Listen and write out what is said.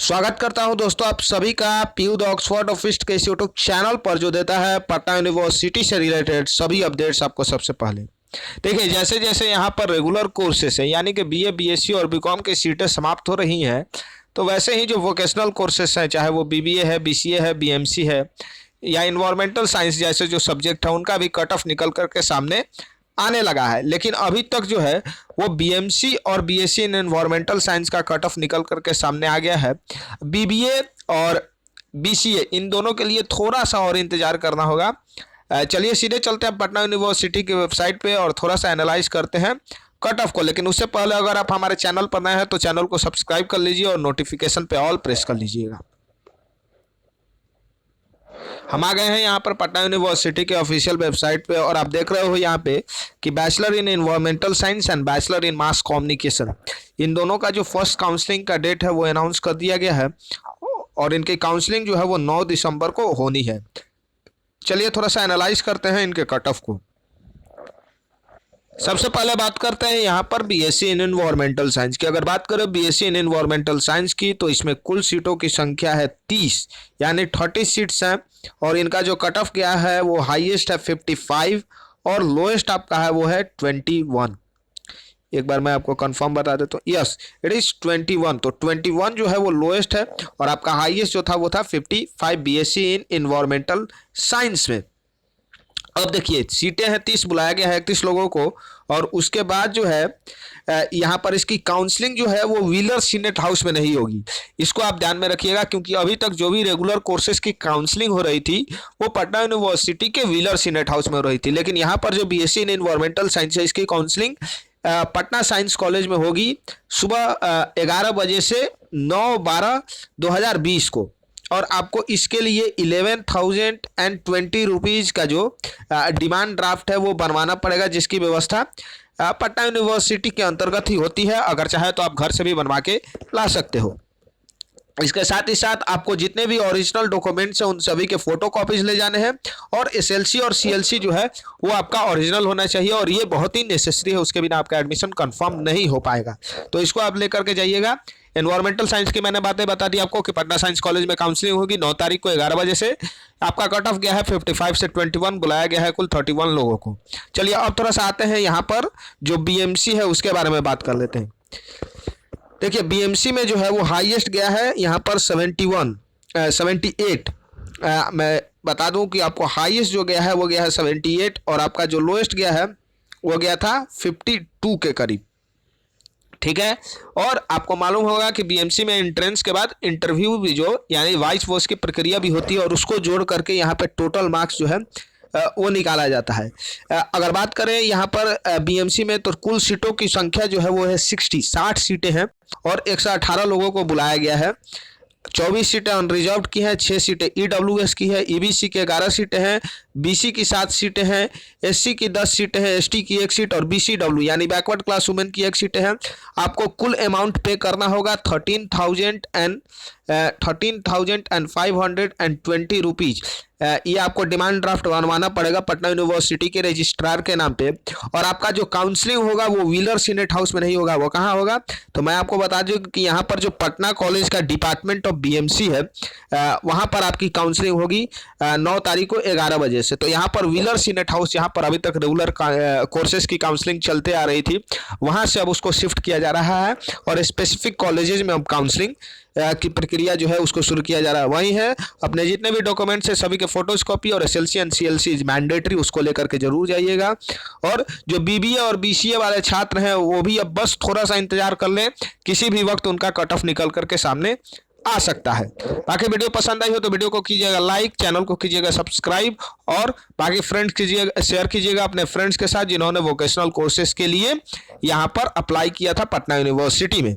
स्वागत करता हूं दोस्तों आप सभी का पीयू द ऑक्सफोर्ड ऑफिस्ट के इस यूट्यूब चैनल पर, जो देता है पटना यूनिवर्सिटी से रिलेटेड सभी अपडेट्स आपको सबसे पहले। देखिए, जैसे जैसे यहां पर रेगुलर कोर्सेस है यानी कि बीए, बीएससी और बीकॉम की सीटें समाप्त हो रही हैं, तो वैसे ही जो वोकेशनल कोर्सेस हैं, चाहे वो बीबीए है, बीसीए है, बीएमसी है या इन्वायरमेंटल साइंस जैसे जो सब्जेक्ट है, उनका भी कट ऑफ निकल करके सामने आने लगा है। लेकिन अभी तक जो है वो बीएमसी और बीएससी इन एनवायरमेंटल साइंस का कट ऑफ निकल करके सामने आ गया है। बीबीए और बीसीए इन दोनों के लिए थोड़ा सा और इंतजार करना होगा। चलिए सीधे चलते हैं पटना यूनिवर्सिटी की वेबसाइट पे और थोड़ा सा एनालाइज करते हैं कट ऑफ को। लेकिन उससे पहले अगर आप हमारे चैनल पर नए हैं तो चैनल को सब्सक्राइब कर लीजिए और नोटिफिकेशन पे ऑल प्रेस कर लीजिएगा। हम आ गए हैं यहाँ पर पटना यूनिवर्सिटी के ऑफिशियल वेबसाइट पे और आप देख रहे हो यहाँ पे कि bachelor in environmental science and bachelor in mass communication, इन दोनों का जो फर्स्ट काउंसलिंग का डेट है वो अनाउंस कर दिया गया है और इनकी काउंसलिंग जो है वो 9 दिसंबर को होनी है। चलिए थोड़ा सा एनालाइज करते हैं इनके कट ऑफ को। सबसे पहले बात करते हैं यहाँ पर बीएससी इन एनवायरमेंटल साइंस की। अगर बात करें बीएससी इन एनवायरमेंटल साइंस की तो इसमें कुल सीटों की संख्या है 30 यानी 30 सीट्स हैं और इनका जो कट ऑफ गया है वो हाईएस्ट है 55 और लोएस्ट आपका है वो है 21। एक बार मैं आपको कंफर्म बता देता हूँ, यस इट इज 21। तो 21 जो है वो लोएस्ट है और आपका हाईएस्ट जो था वो था 55 बीएससी इन एनवायरमेंटल साइंस में। अब देखिए सीटें हैं 30, बुलाया गया है 31 लोगों को और उसके बाद जो है यहाँ पर इसकी काउंसलिंग जो है वो व्हीलर सीनेट हाउस में नहीं होगी। इसको आप ध्यान में रखिएगा क्योंकि अभी तक जो भी रेगुलर कोर्सेज की काउंसलिंग हो रही थी वो पटना यूनिवर्सिटी के व्हीलर सीनेट हाउस में हो रही थी। लेकिन यहाँ पर जो बीएससी इन एनवायरमेंटल साइंस है इसकी काउंसलिंग पटना साइंस कॉलेज में होगी सुबह 11 बजे से 9/12/2020 को और आपको इसके लिए 11,020 रुपीज़ का जो डिमांड ड्राफ्ट है वो बनवाना पड़ेगा, जिसकी व्यवस्था पटना यूनिवर्सिटी के अंतर्गत ही होती है। अगर चाहे तो आप घर से भी बनवा के ला सकते हो। इसके साथ ही साथ आपको जितने भी ओरिजिनल डॉक्यूमेंट्स हैं उन सभी के फोटो कॉपीज ले जाने हैं और एसएलसी और सीएलसी जो है वो आपका ओरिजिनल होना चाहिए और ये बहुत ही नेसेसरी है, उसके बिना आपका एडमिशन कंफर्म नहीं हो पाएगा। तो इसको आप लेकर के जाइएगा। एनवायरमेंटल साइंस की मैंने बातें बता दी आपको कि पटना साइंस कॉलेज में काउंसलिंग होगी 9 तारीख को 11 बजे से। आपका कट ऑफ गया है 55 से 21, बुलाया गया है कुल 31 लोगों को। चलिए अब थोड़ा सा आते हैं यहाँ पर जो बीएमसी है उसके बारे में बात कर लेते हैं। देखिए बीएमसी में जो है वो हाईएस्ट गया है यहाँ पर 78। मैं बता दूं कि आपको हाईएस्ट जो गया है वो गया है 78 और आपका जो लोएस्ट गया है वो गया था 52 के करीब। ठीक है, और आपको मालूम होगा कि बीएमसी में एंट्रेंस के बाद इंटरव्यू भी जो यानी वाइस वॉइस की प्रक्रिया भी होती है और उसको जोड़ करके यहाँ पे टोटल मार्क्स जो है वो निकाला जाता है। अगर बात करें यहाँ पर बीएमसी में तो कुल सीटों की संख्या जो है वो है 60 सीटें हैं और 118 लोगों को बुलाया गया है। 24 सीटें अनरिजर्व्ड की हैं, 6 सीटें ईडब्ल्यूएस की है, ईबीसी की 11 सीटें हैं, बीसी की 7 सीटें हैं, एससी की 10 सीटें हैं, एसटी की 1 सीट और बीसीडब्ल्यू यानी बैकवर्ड क्लास वुमेन की 1 सीटें हैं। आपको कुल अमाउंट पे करना होगा 13,520 रुपीज़। ये आपको डिमांड ड्राफ्ट बनवाना पड़ेगा पटना यूनिवर्सिटी के रजिस्ट्रार के नाम पे और आपका जो काउंसलिंग होगा वो व्हीलर सीनेट हाउस में नहीं होगा। वो कहाँ होगा तो मैं आपको बता दूं कि यहाँ पर जो पटना कॉलेज का डिपार्टमेंट ऑफ बीएमसी है वहाँ पर आपकी काउंसलिंग होगी 9 तारीख को 11 बजे से। तो यहाँ पर व्हीलर सीनेट हाउस यहाँ पर अभी तक रेगुलर कोर्सेज की काउंसलिंग चलते आ रही थी, वहाँ से अब उसको शिफ्ट किया जा रहा है और स्पेसिफिक कॉलेजेज में अब काउंसलिंग की प्रक्रिया जो है उसको शुरू किया जा रहा है। वही है अपने जितने भी डॉक्यूमेंट्स है सभी के फोटोज कॉपी और SLC and CLC is mandatory, उसको लेकर के जरूर जाइएगा। और जो बीबीए और बीसीए वाले छात्र हैं वो भी अब बस थोड़ा सा इंतजार कर लें, किसी भी वक्त उनका कट ऑफ निकल करके सामने आ सकता है। बाकी वीडियो पसंद आई हो तो वीडियो को कीजिएगा लाइक, चैनल को कीजिएगा सब्सक्राइब और बाकी फ्रेंड्स कीजिएगा, शेयर कीजिएगा अपने फ्रेंड्स के साथ जिन्होंने वोकेशनल कोर्सेज के लिए यहाँ पर अप्लाई किया था पटना यूनिवर्सिटी में।